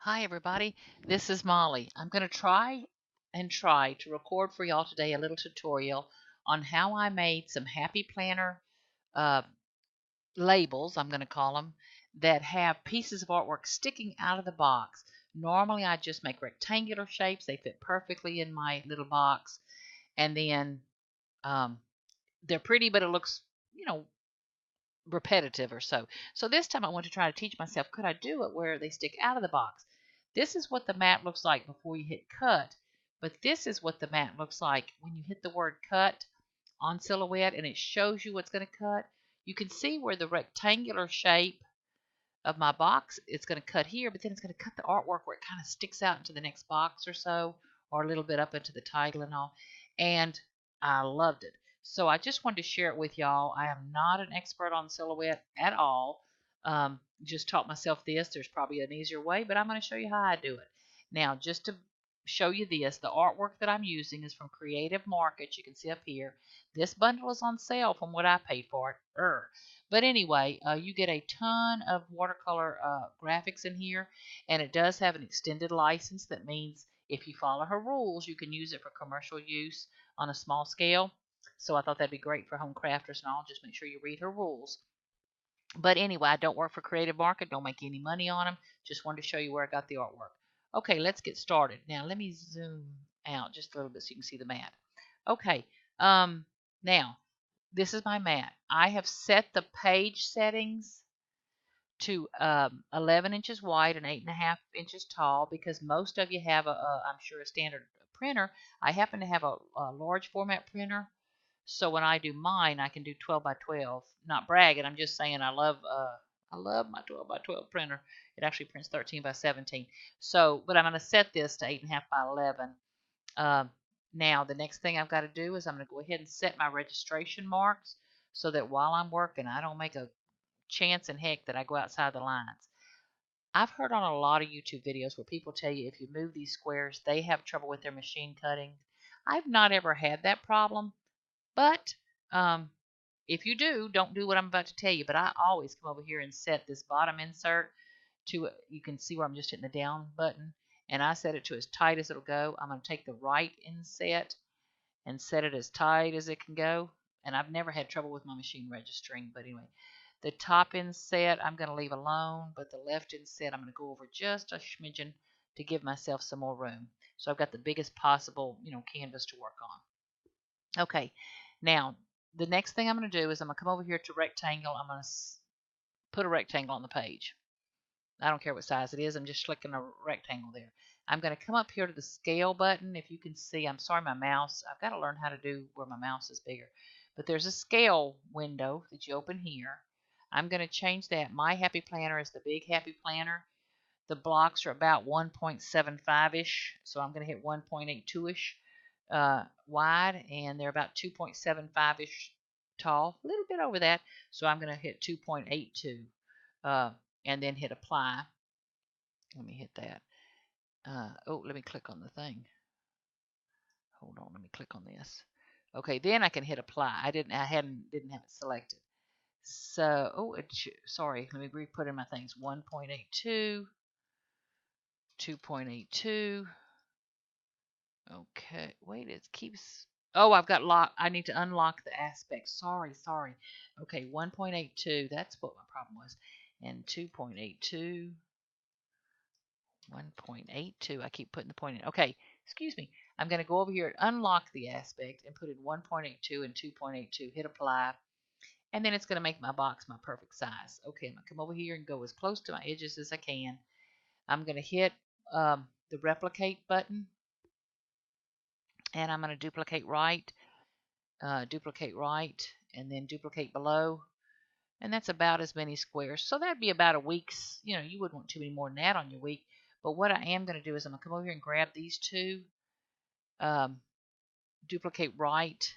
Hi, everybody. This is Molly. I'm going to try to record for y'all today a little tutorial on how I made some Happy Planner uh, labels, I'm going to call them, that have pieces of artwork sticking out of the box. Normally, I just make rectangular shapes. They fit perfectly in my little box. And then um, they're pretty, but it looks, you know, repetitive or so. So this time I want to try to teach myself, could I do it where they stick out of the box? This is what the mat looks like before you hit cut, but this is what the mat looks like when you hit the word cut on Silhouette and it shows you what's going to cut. You can see where the rectangular shape of my box, it's going to cut here, but then it's going to cut the artwork where it kind of sticks out into the next box or so, or a little bit up into the title and all. And I loved it. So I just wanted to share it with y'all. I am not an expert on Silhouette at all. Just taught myself this. There's probably an easier way, but I'm going to show you how I do it. Now, just to show you this, the artwork that I'm using is from Creative Market. You can see up here. This bundle is on sale from what I paid for it. But anyway, you get a ton of watercolor graphics in here, and it does have an extended license. That means if you follow her rules, you can use it for commercial use on a small scale. So I thought that'd be great for home crafters and all. Just make sure you read her rules. But anyway, I don't work for Creative Market, don't make any money on them. Just wanted to show you where I got the artwork. Okay, let's get started. Now, let me zoom out just a little bit so you can see the mat. Okay, now, this is my mat. I have set the page settings to 11 inches wide and 8.5 inches tall because most of you have I'm sure, a standard printer. I happen to have a large format printer, so when I do mine, I can do 12 by 12. Not bragging, I'm just saying I love my 12 by 12 printer. It actually prints 13 by 17. So, but I'm going to set this to 8.5 by 11. Um, Now, the next thing I've got to do is I'm going to go ahead and set my registration marks so that while I'm working, I don't make a chance in heck that I go outside the lines. I've heard on a lot of YouTube videos where people tell you if you move these squares, they have trouble with their machine cutting. I've not ever had that problem, but um, if you do, don't do what I'm about to tell you. But I always come over here and set this bottom insert to, you can see where I'm just hitting the down button, and I set it to as tight as it'll go. I'm going to take the right inset and set it as tight as it can go. And I've never had trouble with my machine registering. But anyway, the top inset I'm going to leave alone, but the left inset I'm going to go over just a smidgen to give myself some more room. So I've got the biggest possible, canvas to work on. Okay, now the next thing I'm going to do is I'm going to come over here to rectangle. I'm going to put a rectangle on the page. I don't care what size it is. I'm just clicking a rectangle there. I'm going to come up here to the scale button. If you can see, I'm sorry, my mouse. I've got to learn how to do where my mouse is bigger. But there's a scale window that you open here. I'm going to change that. My Happy Planner is the big Happy Planner. The blocks are about 1.75-ish, so I'm going to hit 1.82-ish wide, and they're about 2.75-ish tall, a little bit over that. So I'm going to hit 2.82. And then hit apply. Let me hit that. Let me click on the thing. Hold on, let me click on this. Okay, then I can hit apply. Didn't have it selected. So, sorry, let me re-put in my things. 1.82, 2.82. Okay, wait, it keeps. Oh, I've got lock. I need to unlock the aspect. Sorry. Okay, 1.82. That's what my problem was. And 2.82. 1.82. I keep putting the point in. Okay, excuse me. I'm going to go over here and unlock the aspect and put in 1.82 and 2.82. Hit apply. And then it's going to make my box my perfect size. Okay, I'm going to come over here and go as close to my edges as I can. I'm going to hit the replicate button. And I'm going to duplicate right, and then duplicate below. And that's about as many squares. So that'd be about a week's, you wouldn't want too many more than that on your week. But what I am going to do is I'm going to come over here and grab these two, duplicate right,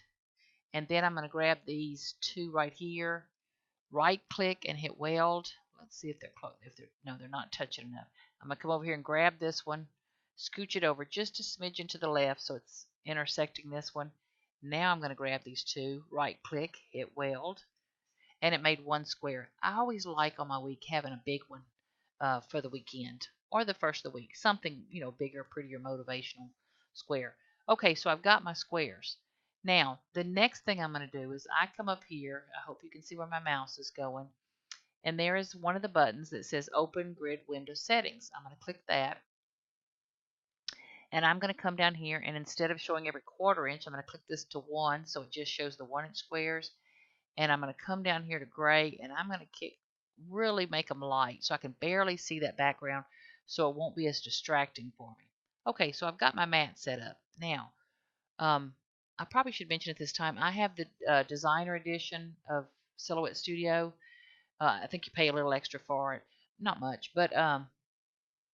and then I'm going to grab these two right here, right click and hit weld. Let's see if they're close. No, they're not touching enough. I'm going to come over here and grab this one, scooch it over just a smidgen to the left so it's intersecting this one. Now I'm going to grab these two, right click, hit weld, and it made one square. I always like on my week having a big one for the weekend or the first of the week. Something, bigger, prettier, motivational square. Okay, so I've got my squares. Now, the next thing I'm going to do is I come up here. I hope you can see where my mouse is going. And there is one of the buttons that says Open Grid Window Settings. I'm going to click that. And I'm going to come down here, and instead of showing every 1/4 inch, I'm going to click this to 1, so it just shows the 1-inch squares. And I'm going to come down here to gray, and I'm going to really make them light so I can barely see that background, so it won't be as distracting for me. Okay, so I've got my mat set up. Now, I probably should mention at this time, I have the designer edition of Silhouette Studio. I think you pay a little extra for it. Not much, but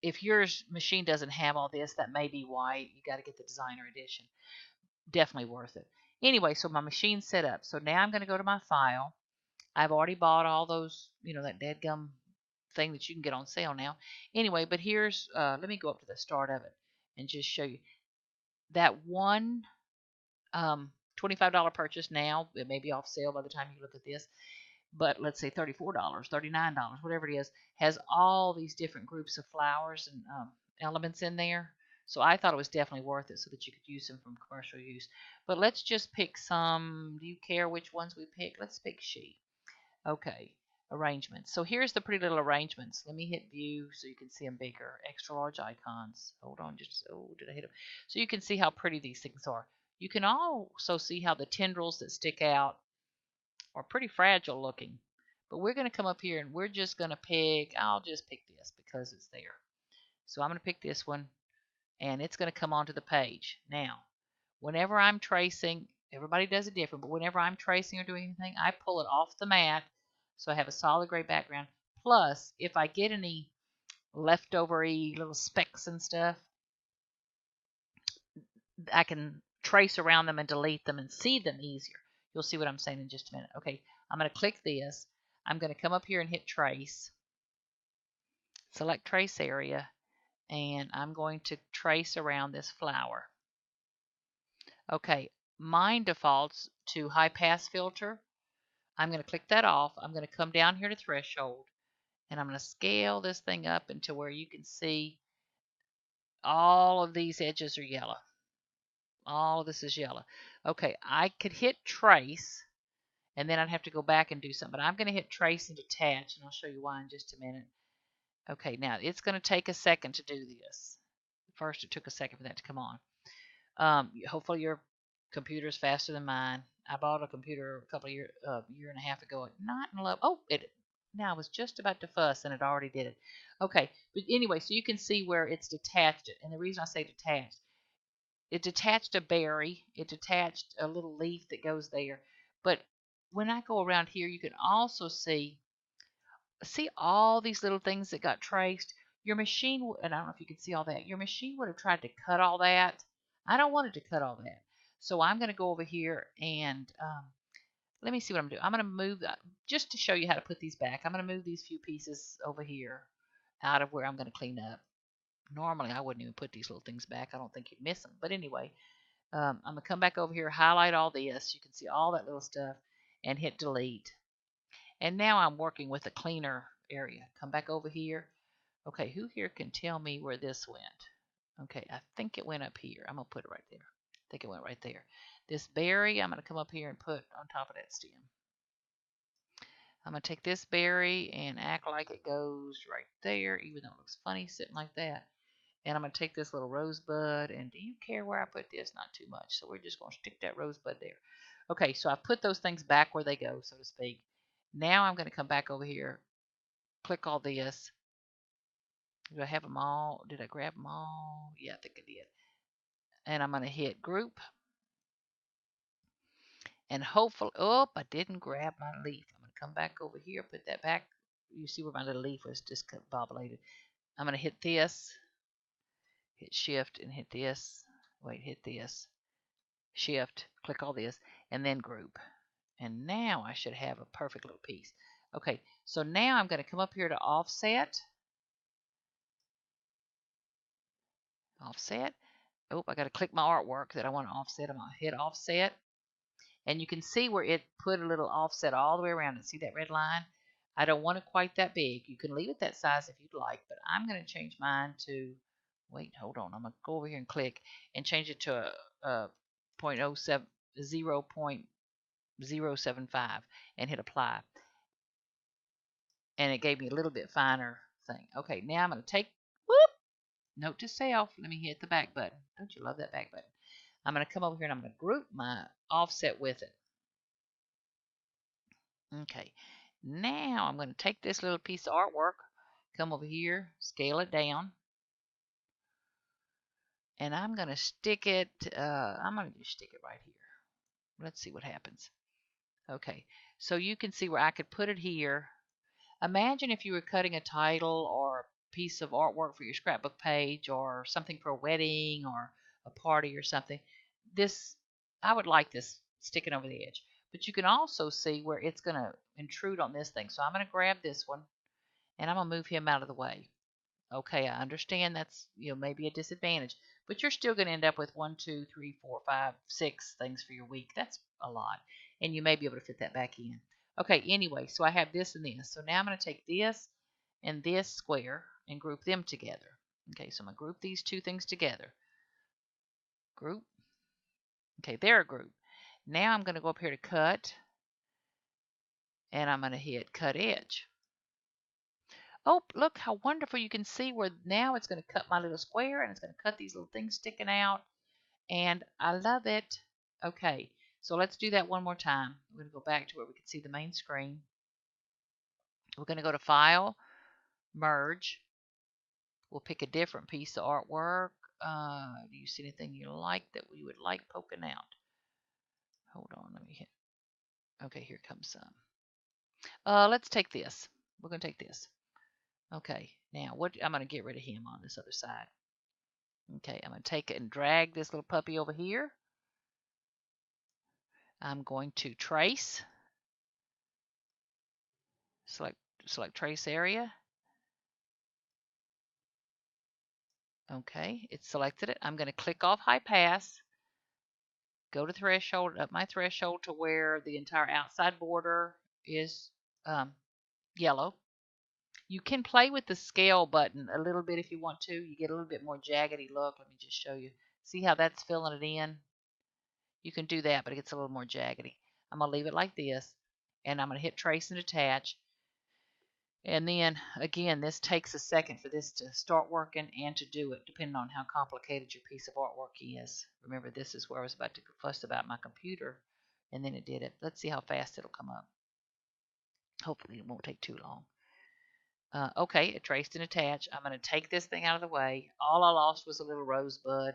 if your machine doesn't have all this, that may be why you got to get the designer edition. Definitely worth it. Anyway, so my machine's set up. So now I'm going to go to my file. I've already bought all those, that dadgum thing that you can get on sale now. Anyway, but here's, let me go up to the start of it and just show you. That one $25 purchase now, it may be off sale by the time you look at this, but let's say $34, $39, whatever it is, has all these different groups of flowers and elements in there. So I thought it was definitely worth it so that you could use them from commercial use. But let's just pick some. Do you care which ones we pick? Let's pick she. Okay, arrangements. So here's the pretty little arrangements. Let me hit view so you can see them bigger. Extra large icons. Hold on, did I hit them? So you can see how pretty these things are. You can also see how the tendrils that stick out are pretty fragile looking. But we're going to come up here and we're just going to pick, I'll just pick this because it's there. So I'm going to pick this one and it's going to come onto the page. Now, whenever I'm tracing, everybody does it different, but whenever I'm tracing or doing anything, I pull it off the mat so I have a solid gray background. Plus, if I get any leftover-y little specks and stuff, I can trace around them and delete them and see them easier. You'll see what I'm saying in just a minute. Okay, I'm going to click this. I'm going to come up here and hit trace. Select trace area, and I'm going to trace around this flower. Okay, mine defaults to high pass filter. I'm going to click that off. I'm going to come down here to threshold, and I'm going to scale this thing up into where you can see all of these edges are yellow. All of this is yellow. Okay, I could hit trace, and then I'd have to go back and do something. But I'm going to hit trace and detach, and I'll show you why in just a minute. Okay, now it's going to take a second to do this. First, it took a second for that to come on. Hopefully your computer is faster than mine. I bought a computer a couple of year and a half ago. Not in love. Oh, it. Now I was just about to fuss, and it already did it. Okay, but anyway, so you can see where it's detached it. And the reason I say detached, it detached a berry. It detached a little leaf that goes there. But when I go around here, you can also see all these little things that got traced. Your machine, and I don't know if you can see all that, your machine would have tried to cut all that. I don't want it to cut all that. So I'm going to go over here and let me see what I'm doing. I'm going to move, just to show you how to put these back, I'm going to move these few pieces over here out of where I'm going to clean up. Normally, I wouldn't even put these little things back. I don't think you'd miss them. But anyway, I'm going to come back over here, highlight all this. You can see all that little stuff and hit delete. And now I'm working with a cleaner area. Come back over here. Okay, who here can tell me where this went? Okay, I think it went up here. I'm going to put it right there. I think it went right there. This berry, I'm going to come up here and put on top of that stem. I'm going to take this berry and act like it goes right there, even though it looks funny sitting like that. And I'm going to take this little rosebud, and do you care where I put this? Not too much. So we're just going to stick that rosebud there. Okay, so I put those things back where they go, so to speak. Now I'm going to come back over here, click all this. Do I have them all? Did I grab them all? Yeah, I think I did. And I'm going to hit group. And hopefully, oh, I didn't grab my leaf. I'm going to come back over here, put that back. You see where my little leaf was just bobbleated. I'm going to hit this, hit shift and hit this. Wait, hit this, shift, click all this, and then group. And now I should have a perfect little piece. Okay, so now I'm going to come up here to offset. Offset. Oh, I got to click my artwork that I want to offset. I'm going to hit offset. And you can see where it put a little offset all the way around it. See that red line? I don't want it quite that big. You can leave it that size if you'd like, but I'm going to change mine to, wait, hold on. I'm going to go over here and click and change it to a 0.075 and hit apply. And it gave me a little bit finer thing. Okay, now I'm going to take, whoop, note to self. Let me hit the back button. Don't you love that back button? I'm going to come over here and I'm going to group my offset with it. Okay, now I'm going to take this little piece of artwork, come over here, scale it down, and I'm going to stick it, I'm going to just stick it right here. Let's see what happens. Okay, so you can see where I could put it here. Imagine if you were cutting a title or a piece of artwork for your scrapbook page or something for a wedding or a party or something. This, I would like this sticking over the edge. But you can also see where it's going to intrude on this thing. So I'm going to grab this one and I'm going to move him out of the way. Okay, I understand that's, maybe a disadvantage, but you're still going to end up with 1, 2, 3, 4, 5, 6 things for your week. That's a lot, and you may be able to fit that back in. Okay, anyway, so I have this and this. So now I'm going to take this and this square and group them together. Okay, so I'm going to group these two things together. Group. Okay, they're a group. Now I'm going to go up here to cut, and I'm going to hit cut edge. Oh, look how wonderful. You can see where now it's going to cut my little square and it's going to cut these little things sticking out. And I love it. Okay, so let's do that one more time. We're going to go back to where we can see the main screen. We're going to go to File, Merge. We'll pick a different piece of artwork. Do you see anything you like that we would like poking out? Hold on, let me hit. Okay, here comes some. Let's take this. We're going to take this. Okay, now what? I'm going to get rid of him on this other side. Okay, I'm going to take it and drag this little puppy over here. I'm going to trace. Select trace area. Okay, it's selected it. I'm going to click off high pass. Go to threshold, up my threshold to where the entire outside border is yellow. You can play with the scale button a little bit if you want to. You get a little bit more jaggedy look. Let me just show you. See how that's filling it in? You can do that, but it gets a little more jaggedy. I'm going to leave it like this, and I'm going to hit trace and attach. And then, again, this takes a second for this to start working and to do it, depending on how complicated your piece of artwork is. Remember, this is where I was about to fuss about my computer, and then it did it. Let's see how fast it'll come up. Hopefully, it won't take too long. Okay, it traced and attached. I'm going to take this thing out of the way. All I lost was a little rosebud.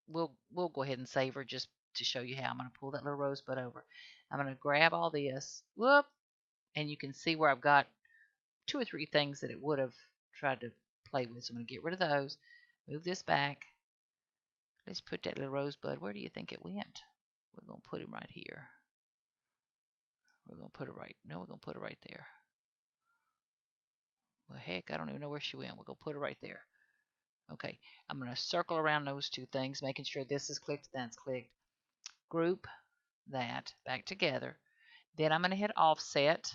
We'll go ahead and save her just to show you how I'm going to pull that little rosebud over. I'm going to grab all this. Whoop! And you can see where I've got 2 or 3 things that it would have tried to play with. So I'm going to get rid of those. Move this back. Let's put that little rosebud. Where do you think it went? We're going to put him right here. We're going to put it right. No, we're going to put it right there. Well, heck, I don't even know where she went. We're going to put her right there. Okay, I'm going to circle around those 2 things, making sure this is clicked, that's clicked. Group that back together. Then I'm going to hit offset.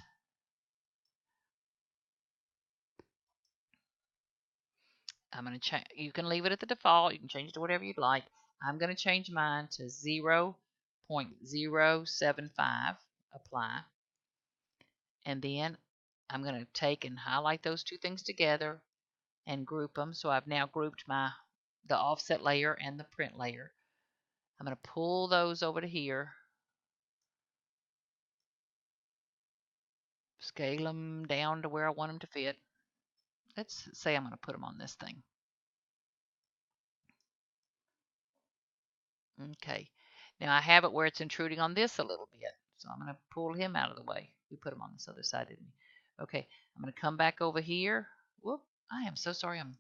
I'm going to change. You can leave it at the default. You can change it to whatever you'd like. I'm going to change mine to 0.075. Apply. And then I'm going to take and highlight those 2 things together and group them. So I've now grouped the offset layer and the print layer. I'm going to pull those over to here. Scale them down to where I want them to fit. Let's say I'm going to put them on this thing. Okay. Now I have it where it's intruding on this a little bit. So I'm going to pull him out of the way. We put him on this other side, didn't we? Okay. I'm going to come back over here. Whoop. I am so sorry I'm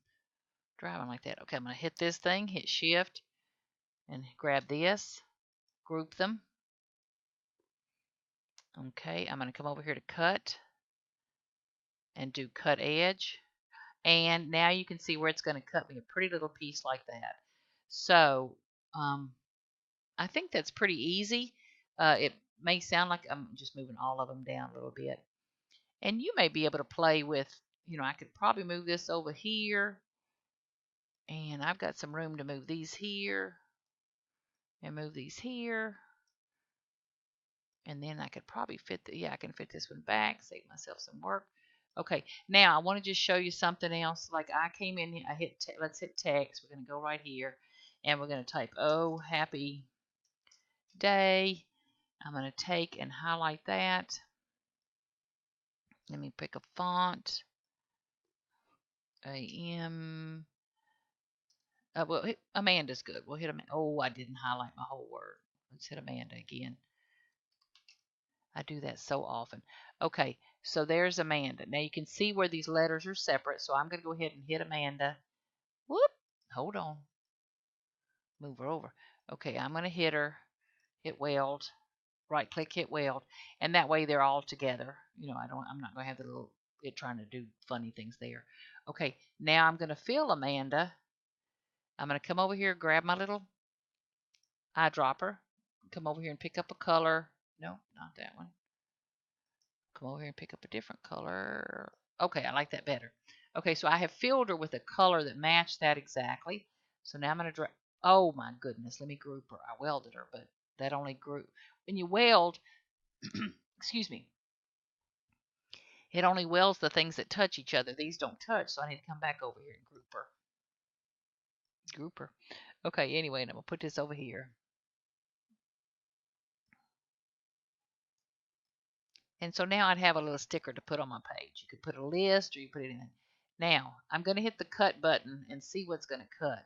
driving like that. Okay. I'm going to hit this thing, hit shift, and grab this. Group them. Okay. I'm going to come over here to cut and do cut edge. And now you can see where it's going to cut me a pretty little piece like that. So, I think that's pretty easy. It may sound like I'm just moving all of them down a little bit. And you may be able to play with, I could probably move this over here. And I've got some room to move these here and move these here. And then I could probably fit I can fit this one back, save myself some work. Okay, now I want to just show you something else. Like I came in here, let's hit text. We're going to go right here and we're going to type, oh, happy day. I'm going to take and highlight that. Let me pick a font. AM. Well, Amanda's good. We'll hit Amanda. Oh, I didn't highlight my whole word. Let's hit Amanda again. I do that so often. Okay, so there's Amanda. Now you can see where these letters are separate, so I'm going to go ahead and hit Amanda. Whoop. Hold on. Move her over. Okay, I'm going to hit her. Hit weld. Right click, hit weld. And that way they're all together. I'm not going to have it trying to do funny things there. Okay, now I'm going to fill Amanda. I'm going to come over here, grab my little eyedropper. Come over here and pick up a color. No, not that one. Come over here and pick up a different color. Okay, I like that better. Okay, so I have filled her with a color that matched that exactly. So now I'm going to draw. Oh my goodness, let me group her. I welded her, but that only grew. When you weld, excuse me, it only welds the things that touch each other. These don't touch, so I need to come back over here and group her. Group her. Okay, anyway, and I'm going to put this over here. And so now I'd have a little sticker to put on my page. You could put a list or you put anything. Now, I'm going to hit the cut button and see what's going to cut.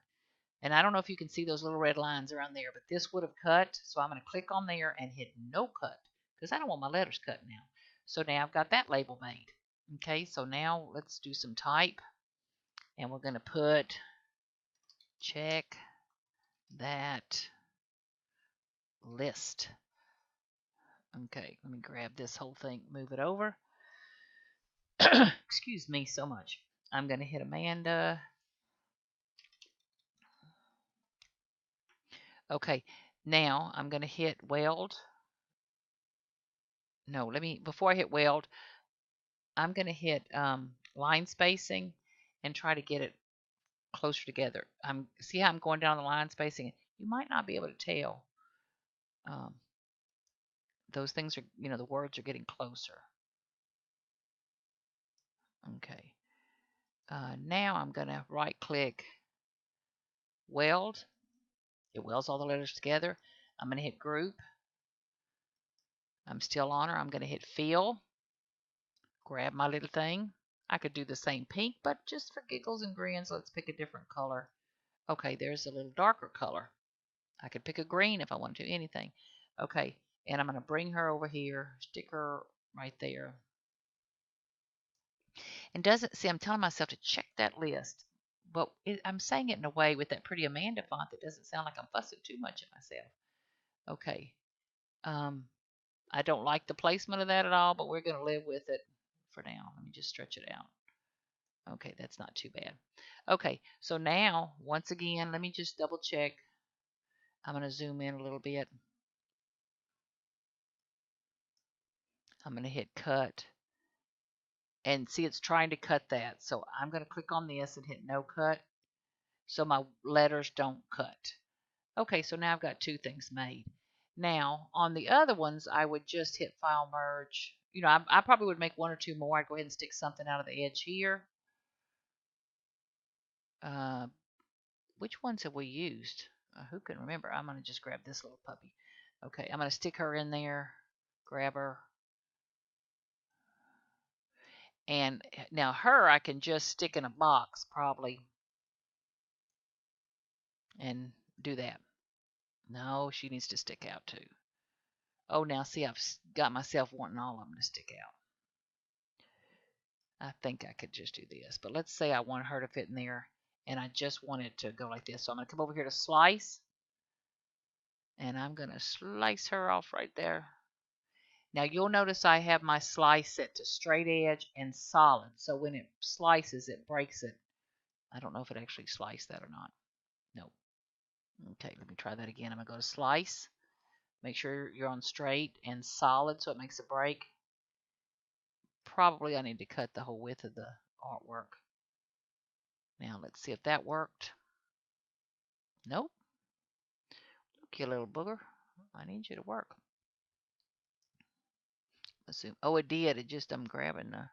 And I don't know if you can see those little red lines around there, but this would have cut. So I'm going to click on there and hit no cut because I don't want my letters cut now. So now I've got that label made. Okay, so now let's do some type. And we're going to put check that list. Okay, let me grab this whole thing, move it over. Excuse me so much. I'm going to hit Amanda. Okay, now I'm going to hit weld. No, before I hit weld, I'm going to hit line spacing and try to get it closer together. See how I'm going down the line spacing? You might not be able to tell. Those things are, the words are getting closer. Okay. Now I'm going to right click weld. It welds all the letters together. I'm going to hit group. I'm still on her. I'm going to hit fill. Grab my little thing. I could do the same pink, but just for giggles and grins, let's pick a different color. Okay, there's a little darker color. I could pick a green if I wanted to, anything. Okay, and I'm going to bring her over here, stick her right there. And I'm telling myself to check that list, but I'm saying it in a way with that pretty Amanda font that doesn't sound like I'm fussing too much at myself. Okay, I don't like the placement of that at all, but we're going to live with it for now. Let me just stretch it out. Okay, that's not too bad. Okay, so now, once again, let me just double check. I'm going to zoom in a little bit. I'm going to hit cut. And see, it's trying to cut that. So I'm going to click on this and hit no cut so my letters don't cut. Okay, so now I've got two things made. Now, on the other ones, I would just hit file merge. I probably would make one or two more. I'd go ahead and stick something out of the edge here. Which ones have we used? Who can remember? I'm going to just grab this little puppy. Okay, I'm going to stick her in there, grab her. And now her I can just stick in a box probably and do that. No, she needs to stick out too. Oh, now see, I've got myself wanting all of them to stick out. I think I could just do this, but let's say I want her to fit in there and I just want it to go like this. So I'm going to come over here to slice and I'm going to slice her off right there. Now you'll notice I have my slice set to straight edge and solid. So when it slices, it breaks it. I don't know if it actually sliced that or not. Nope. Okay, let me try that again. I'm going to go to slice. Make sure you're on straight and solid so it makes a break. probably I need to cut the whole width of the artwork. Now let's see if that worked. Nope. Look, you little booger. I need you to work. Let's see. Oh, it did. It just, I'm grabbing the.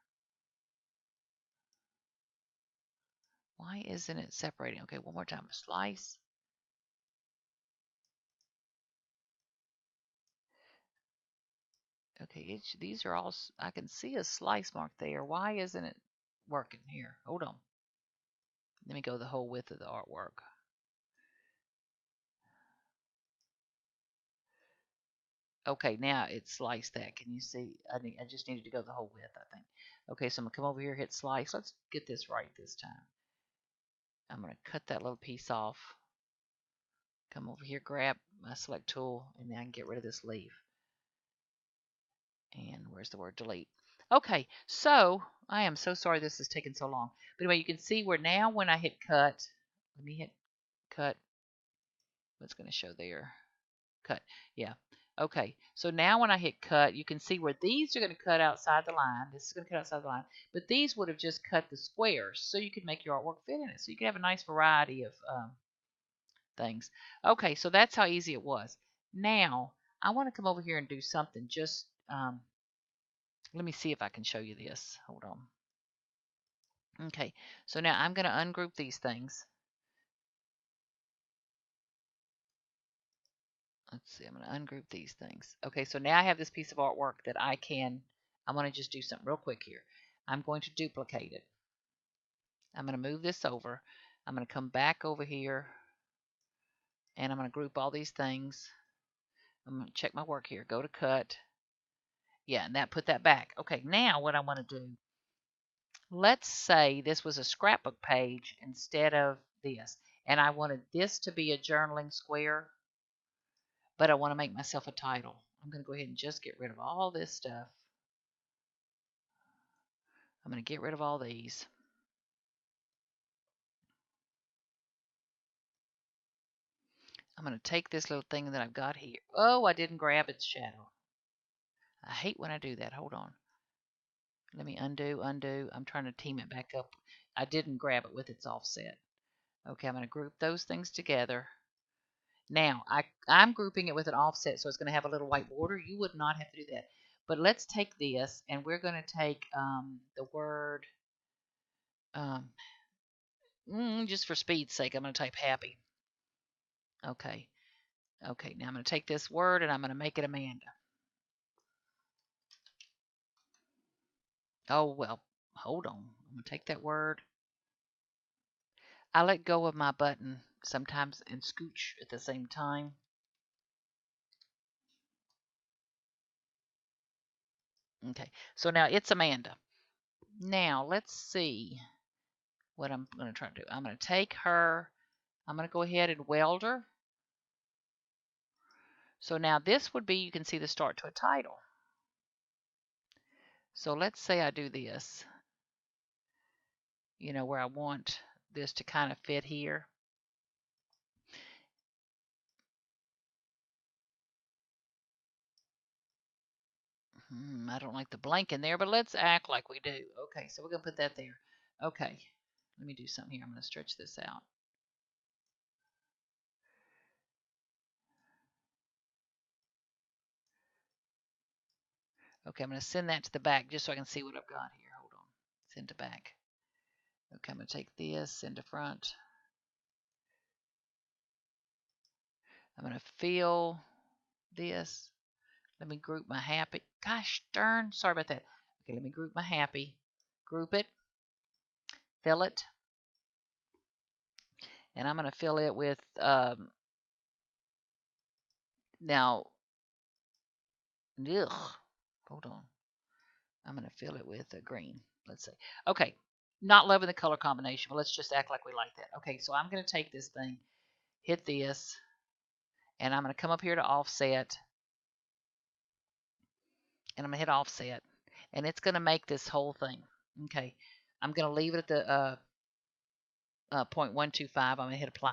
Why isn't it separating? Okay, one more time. Slice. Okay, these are all, I can see a slice mark there. Why isn't it working here? Hold on. Let me go the whole width of the artwork. Okay, now it sliced that. Can you see? I just needed to go the whole width, I think. Okay, so I'm going to come over here, hit slice. Let's get this right this time. I'm going to cut that little piece off. Come over here, grab my select tool, and then I can get rid of this leaf. And where's the word delete? Okay, so I am so sorry this is taking so long. But anyway, you can see where now when I hit cut, let me hit cut. What's going to show there? Cut. Yeah. Okay, so now when I hit cut, you can see where these are going to cut outside the line. This is going to cut outside the line. But these would have just cut the squares, so you could make your artwork fit in it. So you could have a nice variety of things. Okay, so that's how easy it was. Now, I want to come over here and do something. Just, let me see if I can show you this. Hold on. Okay, so now I'm going to ungroup these things. Let's see, I'm going to ungroup these things. Okay, so now I have this piece of artwork that I want to just do something real quick here. I'm going to duplicate it. I'm going to move this over. I'm going to come back over here, and I'm going to group all these things. I'm going to check my work here. Go to cut. Yeah, and that put that back. Okay, now what I want to do, let's say this was a scrapbook page instead of this, and I wanted this to be a journaling square, but I want to make myself a title. I'm going to go ahead and just get rid of all this stuff. I'm going to get rid of all these. I'm going to take this little thing that I've got here. Oh, I didn't grab its shadow. I hate when I do that. Hold on. Let me undo. I'm trying to team it back up. I didn't grab it with its offset. Okay, I'm going to group those things together. Now, I'm grouping it with an offset, so it's going to have a little white border. You would not have to do that. But let's take this, and we're going to take the word, just for speed's sake, I'm going to type happy. Okay. Okay, now I'm going to take this word, and I'm going to make it Amanda. Oh, well, hold on. I'm going to take that word. I let go of my button sometimes and scooch at the same time. Okay, so now it's Amanda. Now, let's see what I'm going to try to do. I'm going to take her. I'm going to go ahead and weld her. So now this would be, you can see the start to a title. So let's say I do this, where I want this to kind of fit here. I don't like the blank in there, but let's act like we do. Okay, so we're going to put that there. Okay, let me do something here. I'm going to stretch this out. Okay, I'm going to send that to the back just so I can see what I've got here. Hold on. Send to back. Okay, I'm going to take this, send to front. I'm going to fill this. Let me group my happy. Gosh darn, sorry about that. Okay, let me group my happy. Group it. Fill it. And I'm going to fill it with, now, hold on. I'm going to fill it with a green. Let's see. Okay, not loving the color combination, but let's just act like we like that. Okay, so I'm going to take this thing, hit this, and I'm going to come up here to offset, and I'm going to hit offset, and it's going to make this whole thing. Okay, I'm going to leave it at the 0.125. I'm going to hit apply.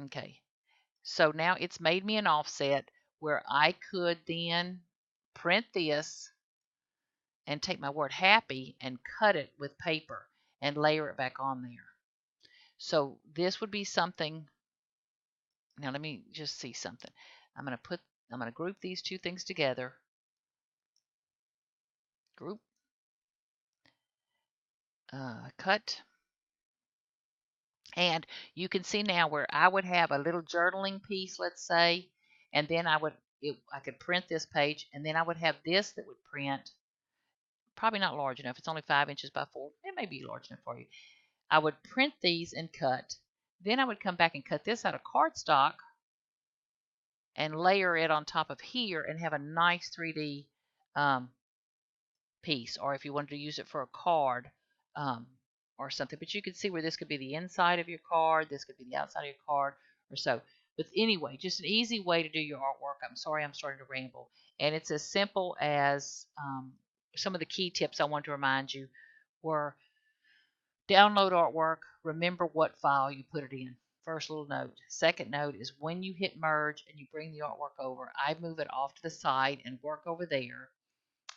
Okay, so now it's made me an offset where I could then print this and take my word happy and cut it with paper and layer it back on there. So this would be something. Now let me just see something. I'm going to group these two things together. Group, cut. And you can see now where I would have a little journaling piece, let's say, and then I could print this page, and then I would have this that would print. Probably not large enough. It's only 5 inches by 4. It may be large enough for you. I would print these and cut. Then I would come back and cut this out of cardstock and layer it on top of here and have a nice 3D piece, or if you wanted to use it for a card or something. But you can see where this could be the inside of your card, this could be the outside of your card, or so. But anyway, just an easy way to do your artwork. I'm sorry I'm starting to ramble. And it's as simple as some of the key tips I want to remind you were: download artwork, remember what file you put it in. First little note. Second note is when you hit merge and you bring the artwork over, I move it off to the side and work over there,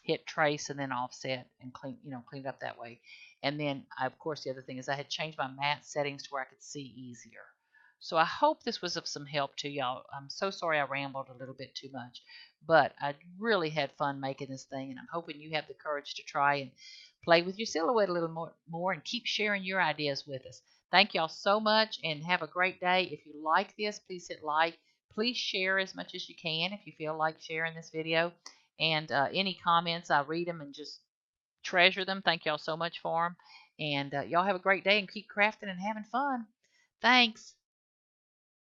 hit trace and then offset and clean it up that way. And then of course the other thing is I had changed my matte settings to where I could see easier. So I hope this was of some help to y'all. I'm so sorry I rambled a little bit too much, but I really had fun making this thing, and I'm hoping you have the courage to try and play with your silhouette a little more and keep sharing your ideas with us. Thank y'all so much and have a great day. If you like this, please hit like. Please share as much as you can if you feel like sharing this video. And any comments, I read them and just treasure them. Thank y'all so much for them. And y'all have a great day and keep crafting and having fun. Thanks.